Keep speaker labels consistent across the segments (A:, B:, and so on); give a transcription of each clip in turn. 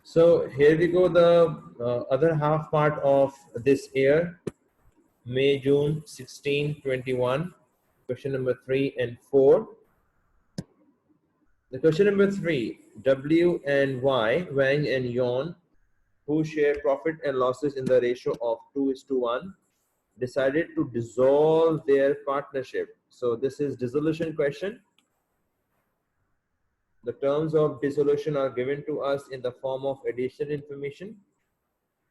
A: So here we go, the other half part of this year, May, June 16, 21, question number 3 and 4. The question number 3, W and Y, Wang and Yon, who share profit and losses in the ratio of 2:1, decided to dissolve their partnership. So this is dissolution question. The terms of dissolution are given to us in the form of additional information.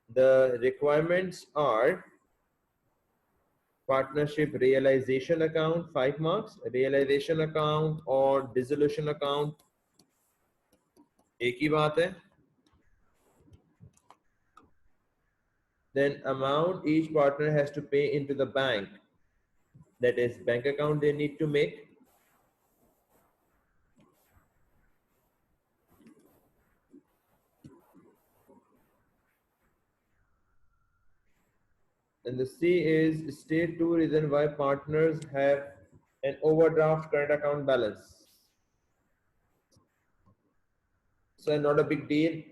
A: The requirements are partnership realization account 5 marks, realization account और dissolution account एक ही बात है. Then amount each partner has to pay into the bank, that is bank account they need to make. And the C is state 2 reason why partners have an overdraft current account balance. So not a big deal.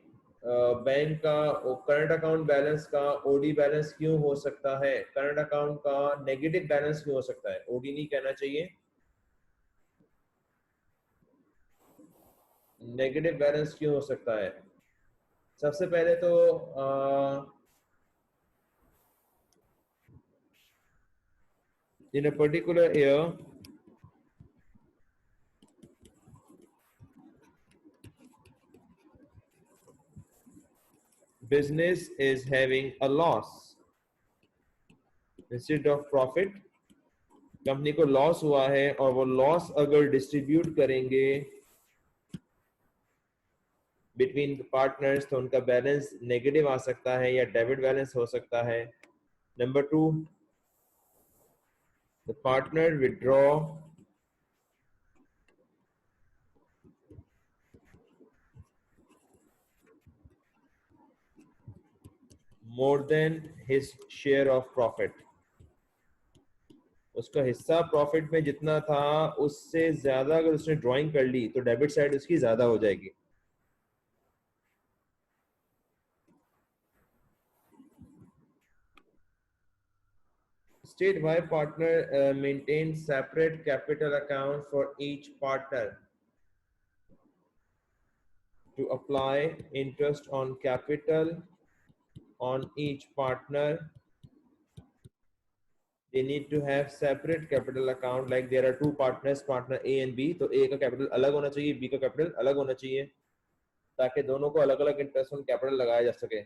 A: Bank का current account balance का OD balance क्यों हो सकता है, current account का negative balance क्यों हो सकता है, ओडी नहीं कहना चाहिए, नेगेटिव बैलेंस क्यों हो सकता है. सबसे पहले तो in a particular year business is having a loss instead of profit. Company को लॉस हुआ है और वो लॉस अगर डिस्ट्रीब्यूट करेंगे बिटवीन पार्टनर्स तो उनका बैलेंस नेगेटिव आ सकता है या डेबिट बैलेंस हो सकता है. Number 2, the partner withdraw more than his share of profit. उसका हिस्सा प्रॉफिट में जितना था उससे ज्यादा अगर उसने ड्राइंग कर ली तो डेबिट साइड उसकी ज्यादा हो जाएगी. State why partner maintains separate capital account for each partner to apply interest on capital on each partner. They need to have separate capital account, like there are two partners, partner A and B, तो A का capital अलग होना चाहिए, B का capital अलग होना चाहिए, ताकि दोनों को अलग अलग इंटरेस्ट ऑन कैपिटल लगाया जा सके.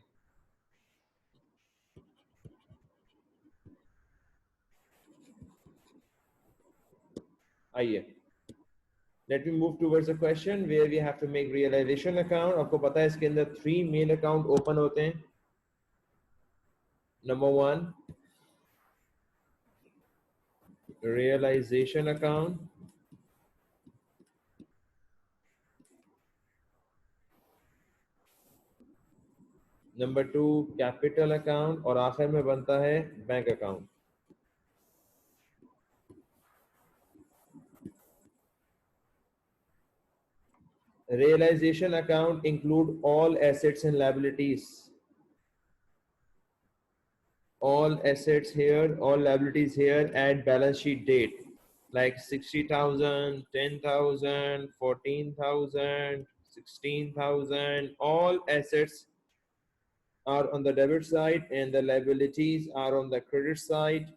A: आइए, let me move towards a question where we have to make realization account. आपको पता है इसके अंदर 3 मेन अकाउंट ओपन होते हैं. Number 1, realization account. Number 2, capital account, और आखिर में बनता है bank account. Realization account include all assets and liabilities. All assets here, all liabilities here at balance sheet date, like 60,000, 10,000, 14,000, 16,000. All assets are on the debit side and the liabilities are on the credit side.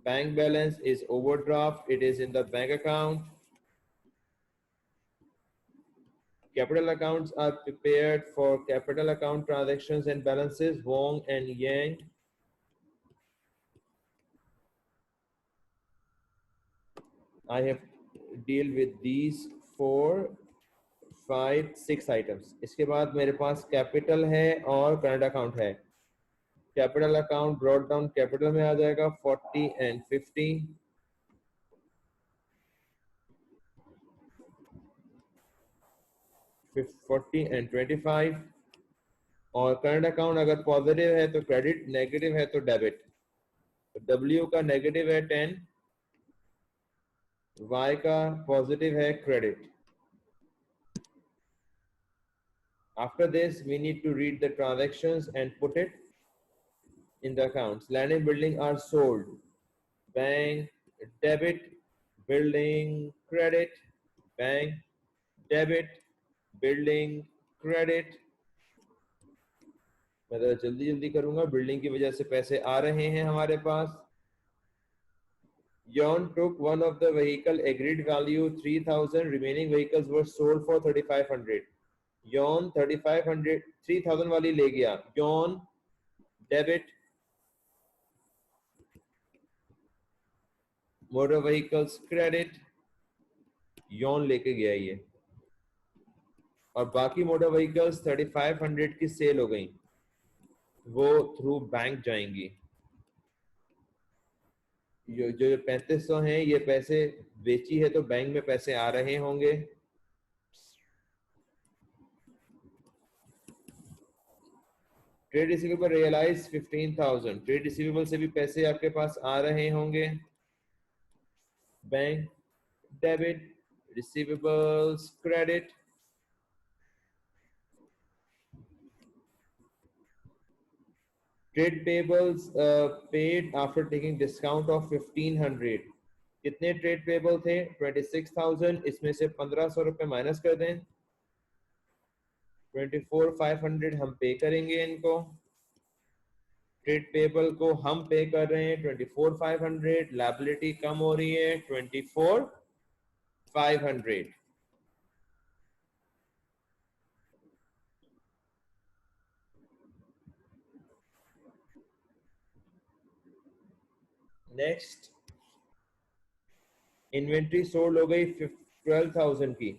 A: Bank balance is overdraft, it is in the bank account. Capital accounts are prepared for capital account transactions and balances, Wong and Yang. I have deal with these 4, 5, 6 items. इसके बाद मेरे पास capital है और current account है. Capital account brought down capital में आ जाएगा 40 and 50. $40 and 25. और current account अगर पॉजिटिव है तो क्रेडिट, नेगेटिव है तो डेबिट. W का नेगेटिव है 10, Y का पॉजिटिव है credit. After this, we need to read the transactions and put it in the accounts. Land and building are sold. Bank debit, building credit, bank debit, building credit. मैं ज़रा जल्दी जल्दी करूंगा, building की वजह से पैसे आ रहे हैं हमारे पास. Yon took one of the vehicle, agreed value 3,000, remaining vehicles were sold for 3,500. Yon 3,500 3,000 वाली ले गया. Yon debit motor vehicles credit, Yon लेके गया ये, और बाकी मोटर व्हीकल्स 3,500 की सेल हो गई, वो थ्रू बैंक जाएंगी. जो 3,500 हैं ये पैसे बेची है तो बैंक में पैसे आ रहे होंगे. Trade receivable realise 15,000, trade receivable से भी पैसे आपके पास आ रहे होंगे. Bank debit, receivables credit. Trade payables paid after taking discount of 1,500. कितने ट्रेड पेबल थे? 26,000. इसमें से 1,500 रुपए माइनस कर दें. 24,500 हम पे करेंगे इनको. ट्रेड पेबल को हम पे कर रहे हैं 24,500. लायबिलिटी कम हो रही है 24,500. नेक्स्ट, इन्वेंट्री सोल्ड हो गई 12,000 की.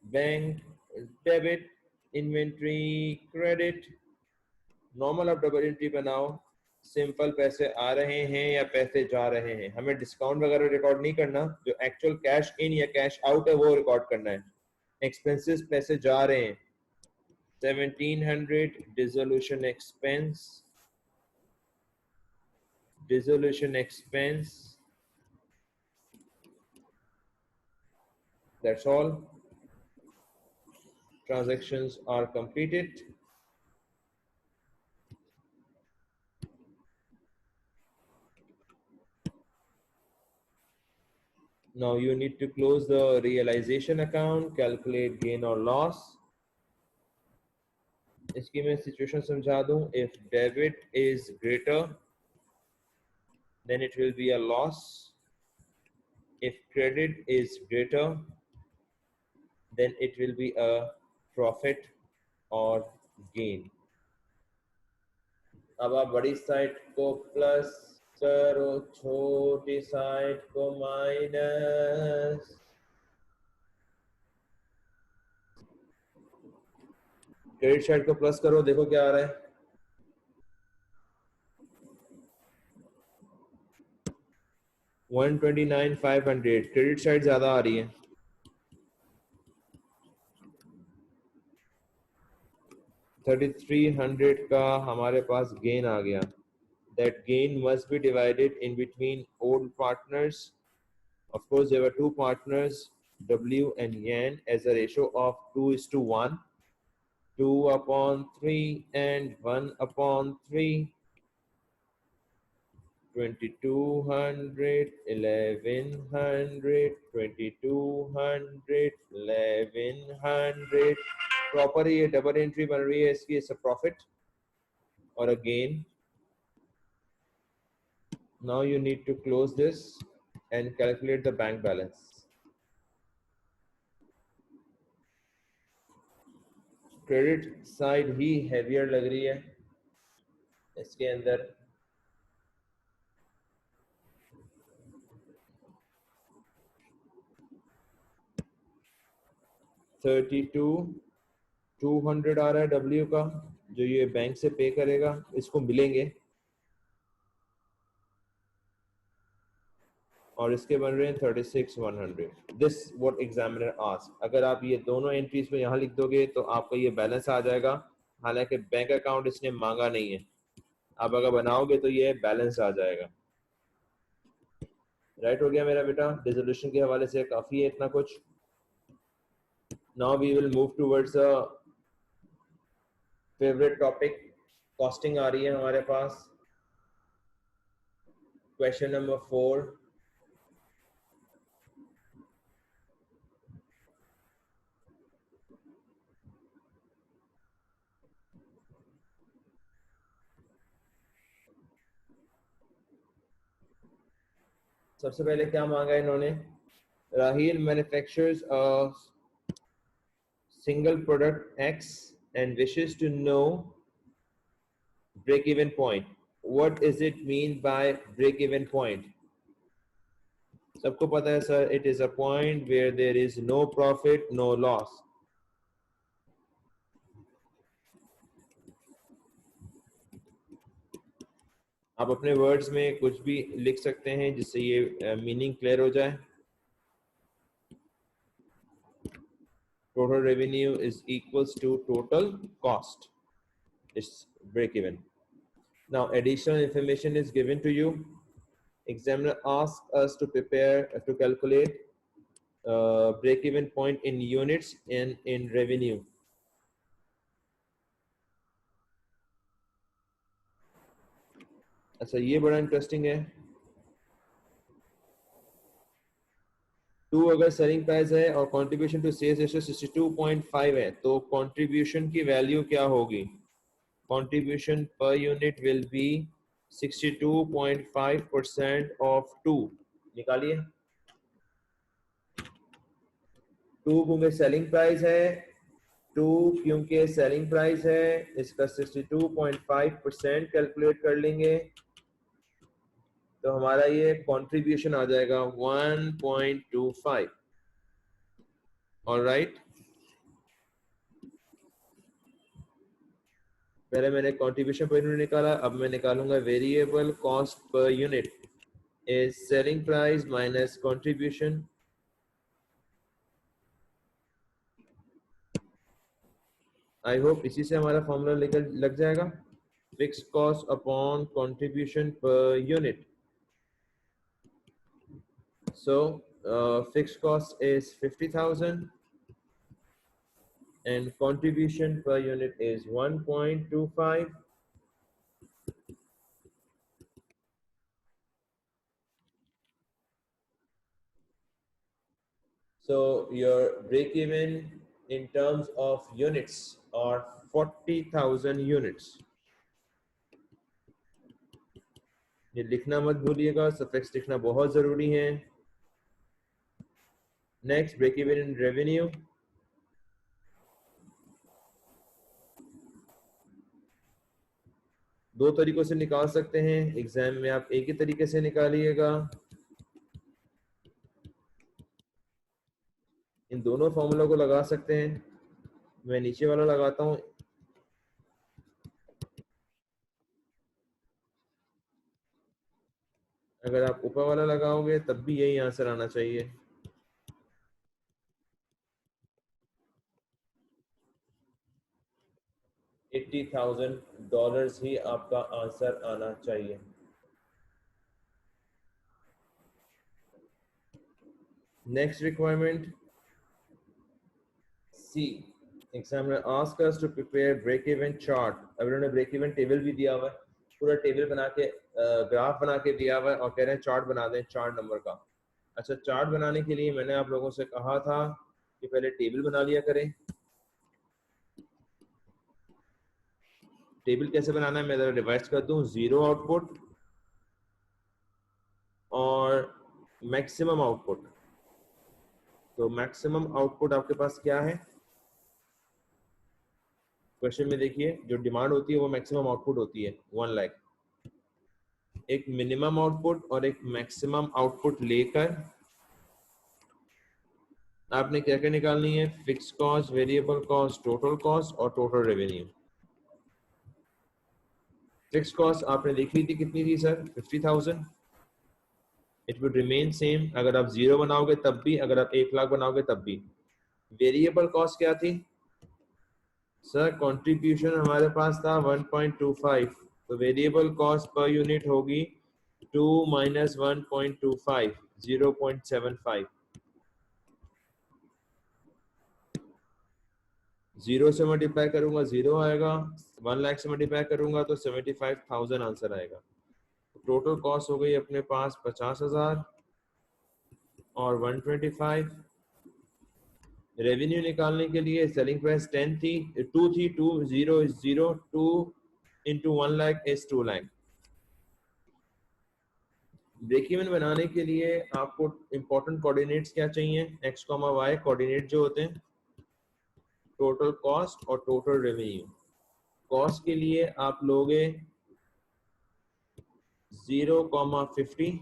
A: Bank debit, inventory credit. Normal आप डबल एंट्री बनाओ. सिंपल पैसे आ रहे हैं या पैसे जा रहे हैं. हमें डिस्काउंट वगैरह रिकॉर्ड नहीं करना, जो एक्चुअल कैश इन या कैश आउट है वो रिकॉर्ड करना है. एक्सपेंसेस पैसे जा रहे हैं 1,700. Dissolution expense, dissolution expense. That's all. Transactions are completed. Now you need to close the realization account, calculate gain or loss. इसकी मैं सिचुएशन समझा दूं. If debit is greater, then it will be a loss. If credit is greater, then it will be a profit or gain. अब आप बड़ी side को plus करो, छोटी साइड को माइनस. क्रेडिट साइड को प्लस करो, देखो क्या आ रहा है. 129,500. क्रेडिट साइड ज्यादा आ रही है. 3,300 का हमारे पास गेन आ गया. That gain must be divided in between old partners. Of course, there were two partners, W and Yan, as a ratio of 2:1. 2/3 and 1/3. 2,200, 1,100, 2,200, 1,100. Proper ये डबल एंट्री बन रही है इसकी. इट्स अ प्रॉफिट और अ gain. Now you need to close this and calculate the bank balance. Credit side he heavier लग रही है इसके अंदर. $32,200 आ रहा है W का, जो ये बैंक से पे करेगा. इसको मिलेंगे और इसके बन रहे हैं 36,100. This what examiner ask. अगर आप ये दोनों एंट्रीज पे यहाँ लिख दोगे तो आपका ये बैलेंस आ जाएगा. हालांकि बैंक अकाउंट इसने मांगा नहीं है. आप अगर बनाओगे तो ये बैलेंस आ जाएगा. राइट हो गया मेरा बेटा. डिसोल्यूशन के हवाले से काफी है इतना कुछ. Now we will move towards a favourite topic costing आ रही है हमारे पास। क्वेश्चन नंबर 4, सबसे पहले क्या मांगा है इन्होंने, Raheel manufactures a single product X and wishes to know break even point. What does it mean by break even point? सबको पता है sir, it is a point where there is no profit, no loss. आप अपने words में कुछ भी लिख सकते हैं जिससे ये मीनिंग क्लियर हो जाए। Total revenue is equals to total cost. It's break even. Now additional information is given to you. Examiner asks us to prepare to calculate break even point in units and in revenue. अच्छा, ये बड़ा interesting है। 2 अगर selling price है और contribution to sales ratio 62.5 है, तो contribution की वैल्यू क्या होगी? Contribution per unit will be 62.5% of 2। निकालिए। 2 क्योंकि सेलिंग प्राइस है, 2 क्योंकि सेलिंग प्राइस है, इसका 62.5% कैलकुलेट कर लेंगे तो हमारा ये कंट्रीब्यूशन आ जाएगा 1.25। ऑलराइट, पहले मैंने कंट्रीब्यूशन पर यूनिट निकाला, अब मैं निकालूंगा variable cost per unit is selling price minus contribution. I hope इसी से हमारा फॉर्मूला लेकर लग जाएगा। Fix cost upon contribution per unit. So fix cost is 50,000 and contribution per unit is 1.25. So your break even in terms of units are 40,000 units. ये लिखना मत भूलिएगा, सफिक्स लिखना बहुत जरूरी है। Next, break even in revenue. दो तरीकों से निकाल सकते हैं, एग्जाम में आप एक ही तरीके से निकालिएगा। इन दोनों फॉर्मूला को लगा सकते हैं। मैं नीचे वाला लगाता हूं। अगर आप ऊपर वाला लगाओगे तब भी यही आंसर आना चाहिए। $80,000 ही आपका आंसर आना चाहिए। Next requirement C, examiner ask us to prepare break even chart. अब इन्होंने ब्रेक इवन टेबल भी दिया हुआ है, पूरा टेबल बना के ग्राफ बना के दिया हुआ है और कह रहे हैं चार्ट बना दें 4 नंबर का। अच्छा, चार्ट बनाने के लिए मैंने आप लोगों से कहा था कि पहले टेबल बना लिया करें। टेबल कैसे बनाना है मैं जरा रिवाइज कर दूं। 0 आउटपुट और मैक्सिमम आउटपुट। तो मैक्सिमम आउटपुट आपके पास क्या है क्वेश्चन में? देखिए, जो डिमांड होती है वो मैक्सिमम आउटपुट होती है 1 लाख। एक मिनिमम आउटपुट और एक मैक्सिमम आउटपुट लेकर आपने क्या क्या निकालनी है? Fix cost, variable cost, total cost और टोटल रेवेन्यू। फिक्स कॉस्ट आपने देख ली थी, कितनी थी sir? 50,000। It would remain same अगर आप 0 बनाओगे तब भी, अगर आप 1 लाख बनाओगे तब भी। वेरिएबल कॉस्ट क्या थी सर? कंट्रीब्यूशन हमारे पास था 1.25, तो वेरिएबल कॉस्ट पर यूनिट होगी 2 माइनस 1.25, 0.75। जीरो से मल्टीप्लाई करूंगा जीरो आएगा, 1 लाख से मल्टीप्लाई करूंगा तो 75,000 आंसर आएगा। टोटल कॉस्ट हो गई अपने पास 50,000 और 125। रेवेन्यू निकालने के लिए सेलिंग प्राइस 10 थी, 2 थी, 2 0 is 0, 2 into 1 lakh is 2 lakh। Break even बनाने के लिए आपको इंपॉर्टेंट कोऑर्डिनेट्स क्या चाहिए, x, y कोऑर्डिनेट जो होते हैं, टोटल कॉस्ट और टोटल रेवेन्यू। कॉस्ट के लिए आप लोगे 0,50,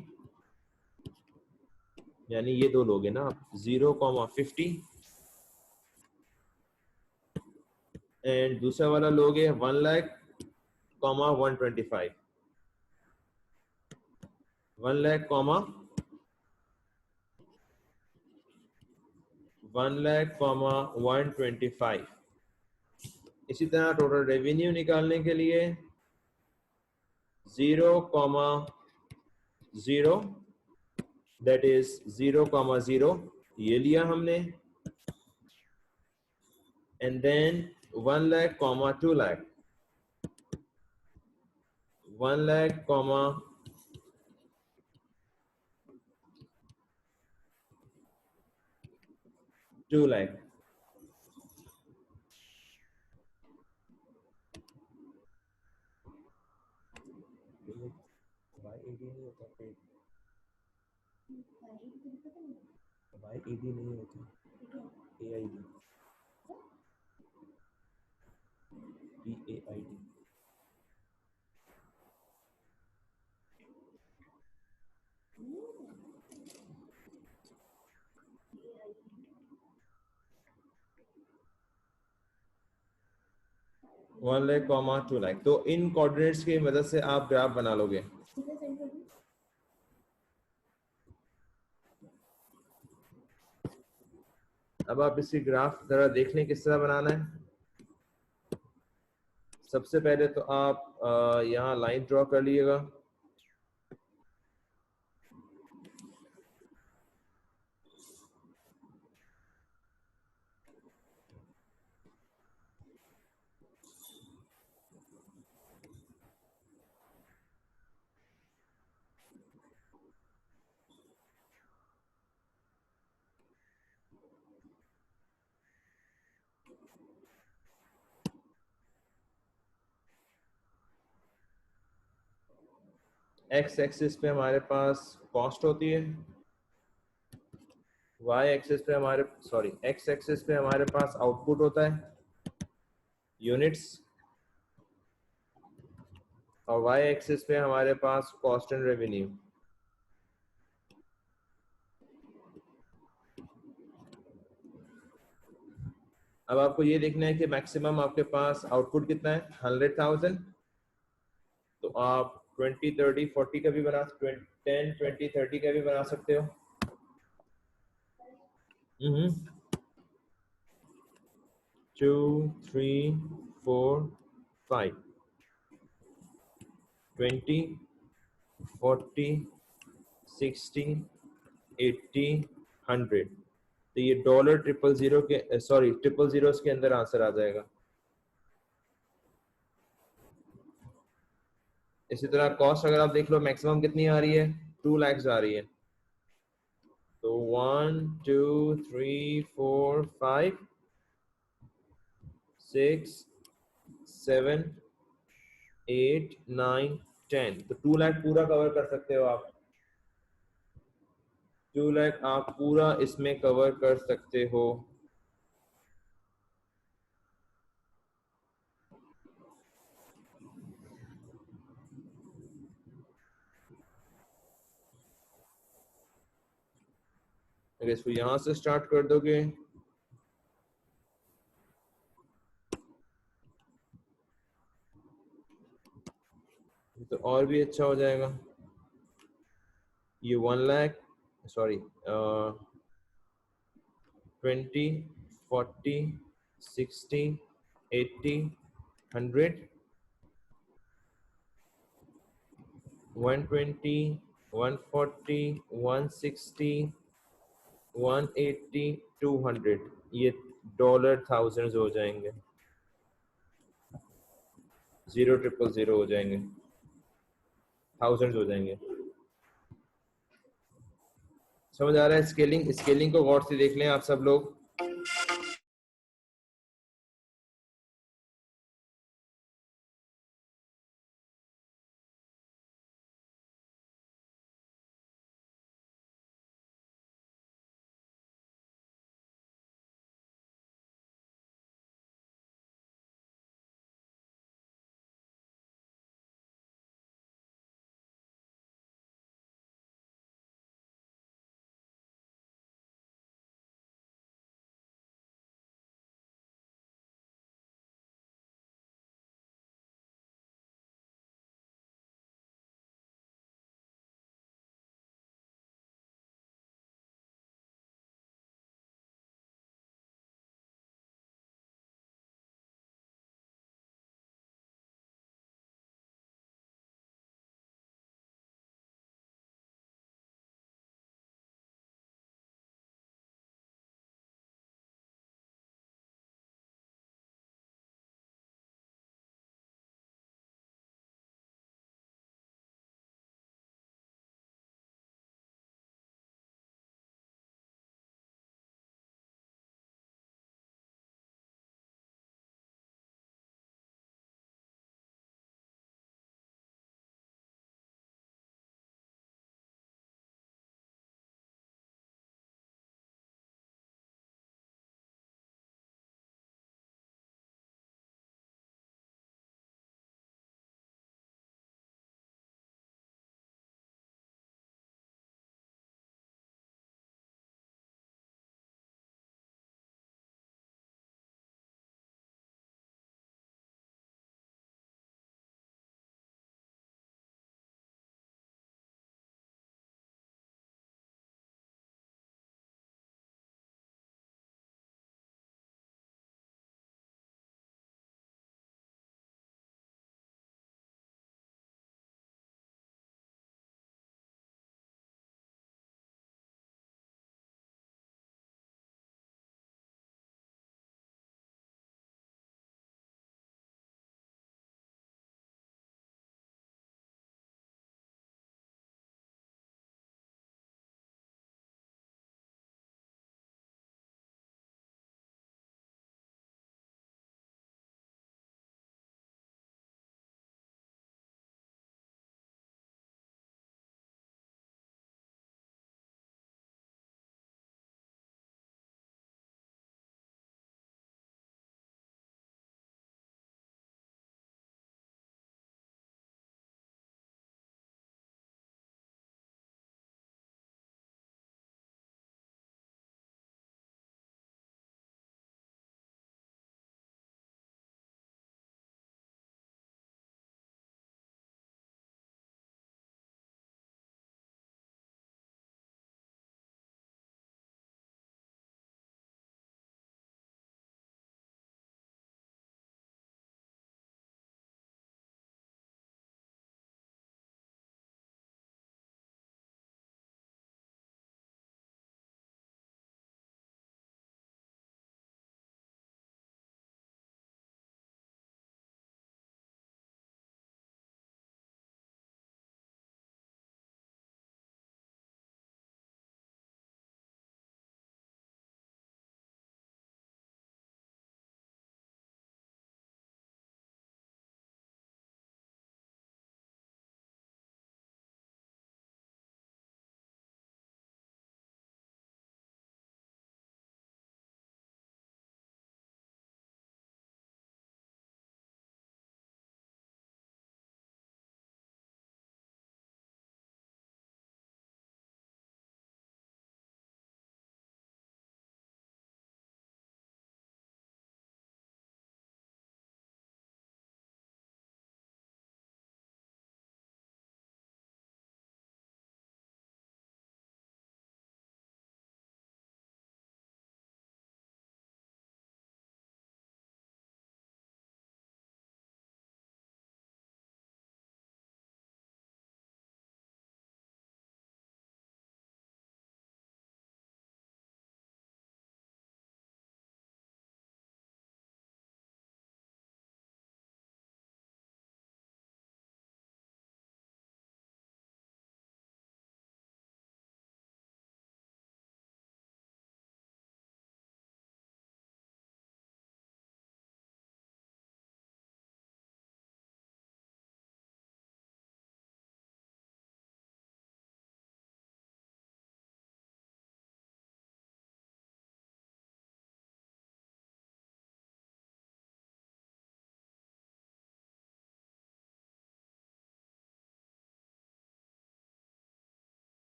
A: यानी ये दो लोगे ना आप, 0,50 एंड दूसरा वाला लोगे 1 लाख, 125, 1 लाख, 1 लाख, 125। इसी तरह टोटल रेवेन्यू निकालने के लिए 0,0 दैट इज 0,0 ये लिया हमने, एंड देन 1 लाख, 2 लाख, 1 लाख, 2 लाख। नहीं होता, AID, EAID। 1 लाख, 2 लाख। तो इन कोऑर्डिनेट्स की मदद से आप ग्राफ बना लोगे। अब आप इसकी ग्राफ जरा देख लें किस तरह बनाना है। सबसे पहले तो आप यहाँ लाइन ड्रॉ कर लीजिएगा। एक्स एक्सिस पे हमारे पास कॉस्ट होती है, वाई एक्सिस पे हमारे एक्स एक्सिस पे हमारे पास आउटपुट होता है यूनिट्स, और वाई एक्सिस पे हमारे पास कॉस्ट एंड रेवेन्यू। अब आपको ये देखना है कि मैक्सिमम आपके पास आउटपुट कितना है, 100,000। तो आप 20, 30, 40 का भी बना, 10, 20, 30 का भी बना सकते हो। 2, 3, 4, 5, 20, 40, 60, 80, 100। तो ये डॉलर 000 के 000 के अंदर आंसर आ जाएगा। इसी तरह कॉस्ट अगर आप देख लो मैक्सिमम कितनी आ रही है, 2 लाख आ रही है। तो 1, 2, 3, 4, 5, 6, 7, 8, 9, 10। तो 2 लाख पूरा कवर कर सकते हो आप। 2 लाख आप पूरा इसमें कवर कर सकते हो। अगर इसको यहां से स्टार्ट कर दोगे तो और भी अच्छा हो जाएगा। ये 1 लाख, 20, 40, 60, 80, 100, 120, 140, 160, 180, 200। ये डॉलर थाउजेंड्स हो जाएंगे, 0,000 हो जाएंगे, थाउजेंड्स हो जाएंगे। समझ आ रहा है? स्केलिंग, स्केलिंग को गौर से देख लें आप सब लोग।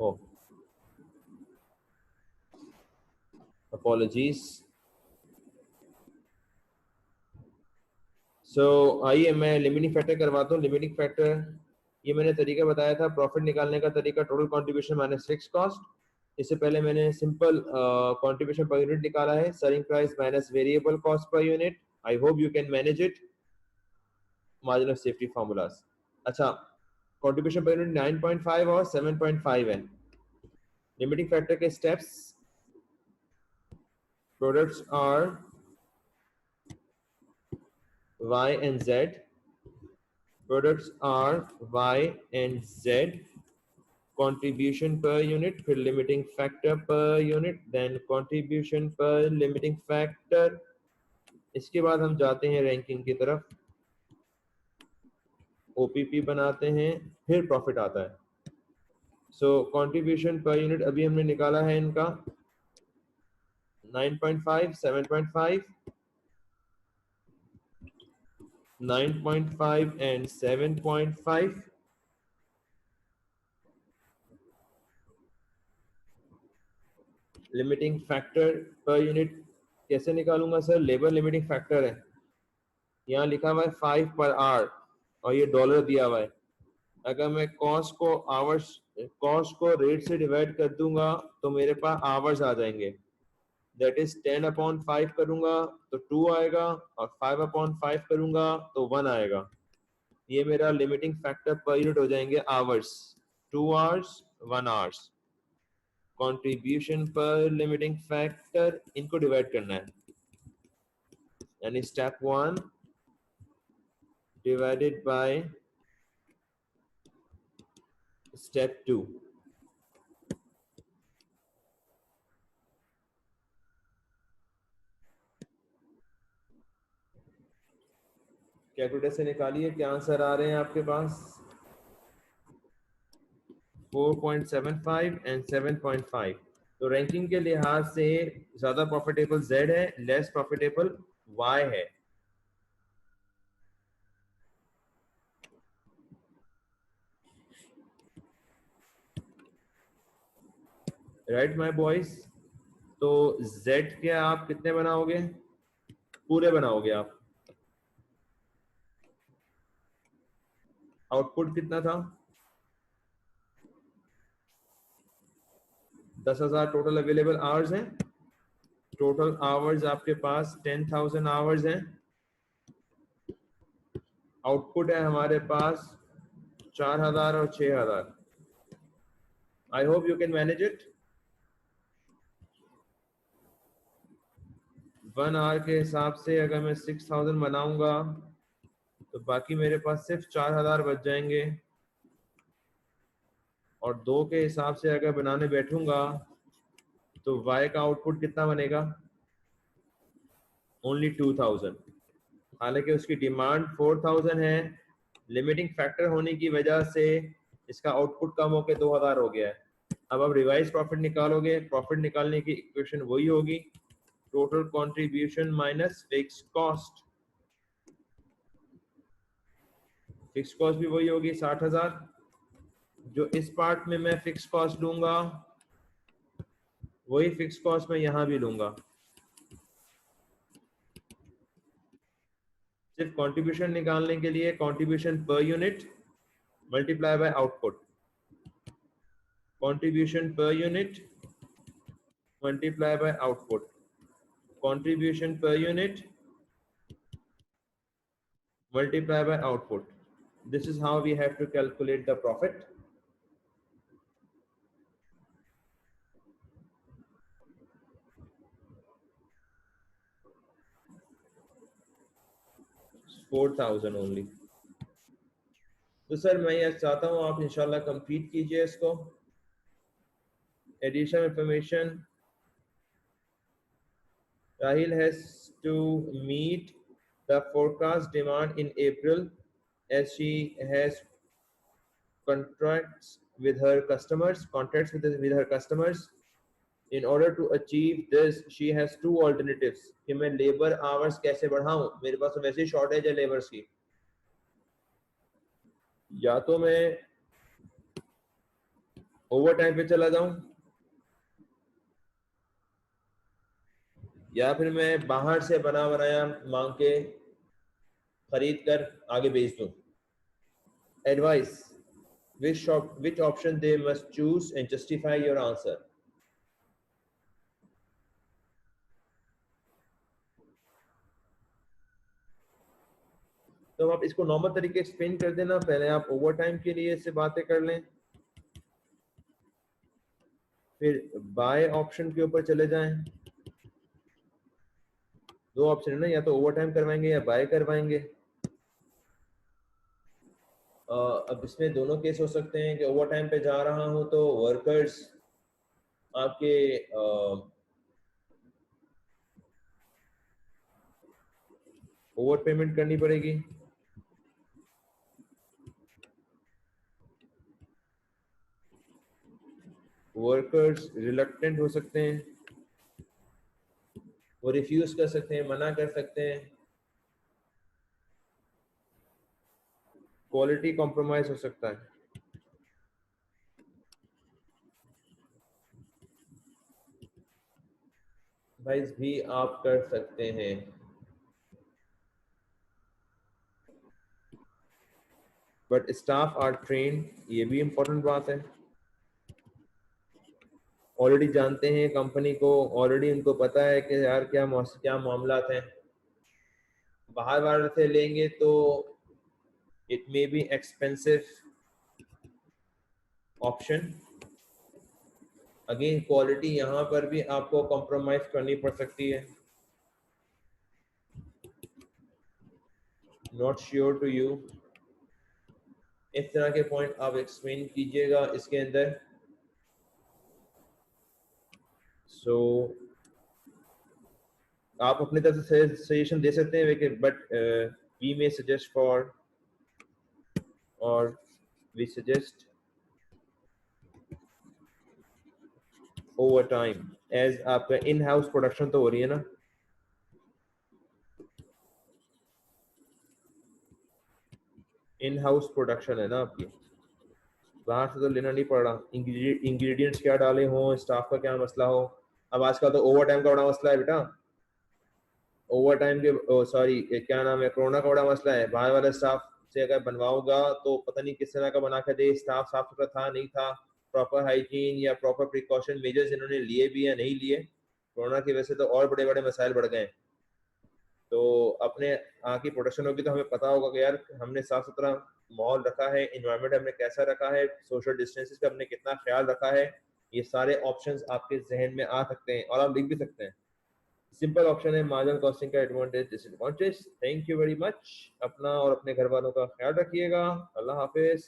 A: Oh, apologies. सो आइए मैं लिमिटिंग फैक्टर करवाता हूँ। लिमिटिंग फैक्टर ये मैंने तरीका बताया था, प्रॉफिट निकालने का तरीका, total contribution minus fix cost. इससे पहले मैंने सिंपल कंट्रीब्यूशन पर यूनिट निकाला है, selling price minus variable cost per unit. I hope you can manage it. Margin of safety formulas. अच्छा, कंट्रीब्यूशन पर यूनिट 9.5 और 7.5 है। लिमिटिंग फैक्टर के steps, products are Y and Z. Products are Y and Z. Contribution per unit, फिर limiting factor per unit, then contribution per limiting factor. इसके बाद हम जाते हैं रैंकिंग की तरफ, OPP बनाते हैं, फिर प्रॉफिट आता है। सो कंट्रीब्यूशन पर यूनिट अभी हमने निकाला है इनका 9.5, 7.5, 9.5 and 7.5. Limiting factor per unit कैसे निकालूंगा सर? लेबर लिमिटिंग फैक्टर है, यहाँ लिखा हुआ है 5 पर आवर और ये डॉलर दिया हुआ है। अगर मैं कॉस्ट को आवर्स, कॉस्ट को रेट से डिवाइड कर दूंगा तो मेरे पास आवर्स आ जाएंगे। दैट इज 10/5 करूंगा तो 2 आएगा और 5/5 करूंगा तो 1 आएगा। ये मेरा लिमिटिंग फैक्टर पर यूनिट हो जाएंगे आवर्स, 2 आवर्स, 1 आवर्स। कंट्रीब्यूशन पर लिमिटिंग फैक्टर, इनको डिवाइड करना है, यानी step 1 divided by step 2. Calculator से निकालिए क्या आंसर आ रहे हैं आपके पास। 4.75 एंड 7.5। तो रैंकिंग के लिहाज से ज्यादा प्रॉफिटेबल Z है, लेस प्रॉफिटेबल Y है। Right my boys. तो Z के आप कितने बनाओगे? पूरे बनाओगे आप। आउटपुट कितना था? 10,000 टोटल अवेलेबल आवर्स हैं। टोटल आवर्स आपके पास 10,000 आवर्स हैं। आउटपुट है हमारे पास 4,000 और 6,000। I hope you can manage it. 1 hour के हिसाब से अगर मैं 6,000 बनाऊंगा तो बाकी मेरे पास सिर्फ 4,000 बच जाएंगे, और 2 के हिसाब से अगर बनाने बैठूंगा तो Y का आउटपुट कितना बनेगा? ओनली 2,000। हालांकि उसकी डिमांड 4,000 है, लिमिटिंग फैक्टर होने की वजह से इसका आउटपुट कम होकर 2,000 हो गया है। अब आप रिवाइज प्रॉफिट निकालोगे, प्रॉफिट निकालने की इक्वेशन वही होगी, total contribution minus fix cost. Fix cost भी वही होगी 60,000। जो इस पार्ट में मैं फिक्स कॉस्ट लूंगा वही फिक्स कॉस्ट मैं यहां भी लूंगा। सिर्फ कंट्रीब्यूशन निकालने के लिए contribution per unit multiply by output, contribution per unit multiply by output, contribution per unit multiply by output. This is how we have to calculate the profit. It's 4,000 only. तो sir मैं यह चाहता हूँ आप इंशाल्लाह कंप्लीट कीजिए इसको। Additional information, Rahil has to meet the forecast demand in April as she has contracts with her customers, with her customers. In order to achieve this, she has two alternatives कि मैं labour hours कैसे बढ़ाऊं, मेरे पास तो वैसे ही shortage है labours की। या तो मैं ओवर टाइम पे चला जाऊं या फिर मैं बाहर से बना बनाया मांग के खरीद कर आगे बेच दूं? Advice, which option they must choose and justify your answer. तो आप इसको नॉर्मल तरीके एक्सप्लेन कर देना, पहले आप ओवर टाइम के लिए से बातें कर लें, फिर बाय ऑप्शन के ऊपर चले जाएं। दो ऑप्शन है ना, या तो ओवर टाइम करवाएंगे या बाय करवाएंगे। अब इसमें दोनों केस हो सकते हैं कि ओवर टाइम पे जा रहा हूं तो वर्कर्स आपके ओवर पेमेंट करनी पड़ेगी, वर्कर्स रिलक्टेंट हो सकते हैं, वो रिफ्यूज कर सकते हैं, मना कर सकते हैं, क्वालिटी कॉम्प्रोमाइज हो सकता है। प्राइस भी आप कर सकते हैं। बट स्टाफ आर ट्रेन, ये भी इंपॉर्टेंट बात है। ऑलरेडी जानते हैं कंपनी को, ऑलरेडी उनको पता है कि यार क्या मामलात हैं। बाहर वाले से लेंगे तो it may be expensive option. Again quality यहाँ पर भी आपको कॉम्प्रोमाइज करनी पड़ सकती है। नॉट श्योर टू यू, इस तरह के पॉइंट आप एक्सप्लेन कीजिएगा इसके अंदर। सो आप अपनी तरफ से सजेशन दे सकते हैं, but we may suggest for और we suggest over time as आपका इन हाउस प्रोडक्शन तो हो रही है ना। इन हाउस प्रोडक्शन है ना आपकी, बाहर से तो लेना नहीं पड़ रहा। इंग्रेडिएंट्स क्या डाले हों, स्टाफ का क्या मसला हो। अब आजकल तो ओवर टाइम का बड़ा मसला है बेटा, ओवर टाइम के सॉरी क्या नाम है, कोरोना का बड़ा मसला है। बाहर वाले स्टाफ से अगर बनवाऊंगा तो पता नहीं किस तरह का बना कर दे, स्टाफ साफ सुथरा था नहीं था, प्रॉपर हाइजीन या प्रॉपर प्रिकॉशन मेजर्स इन्होंने लिए भी या नहीं लिए। कोरोना की वजह से तो और बड़े बड़े मसाइल बढ़ गए। तो अपने यहाँ की प्रोडक्शन होगी तो हमें पता होगा कि यार हमने साफ सुथरा माहौल रखा है, इन्वायरमेंट हमने कैसा रखा है, सोशल डिस्टेंसेस का हमने कितना ख्याल रखा है। ये सारे ऑप्शंस आपके जहन में आ सकते हैं और आप लिख भी सकते हैं। सिंपल ऑप्शन है मार्जिनल कॉस्टिंग का advantage disadvantage. Thank you very much. अपना और अपने घर वालों का ख्याल रखिएगा। अल्लाह हाफिज।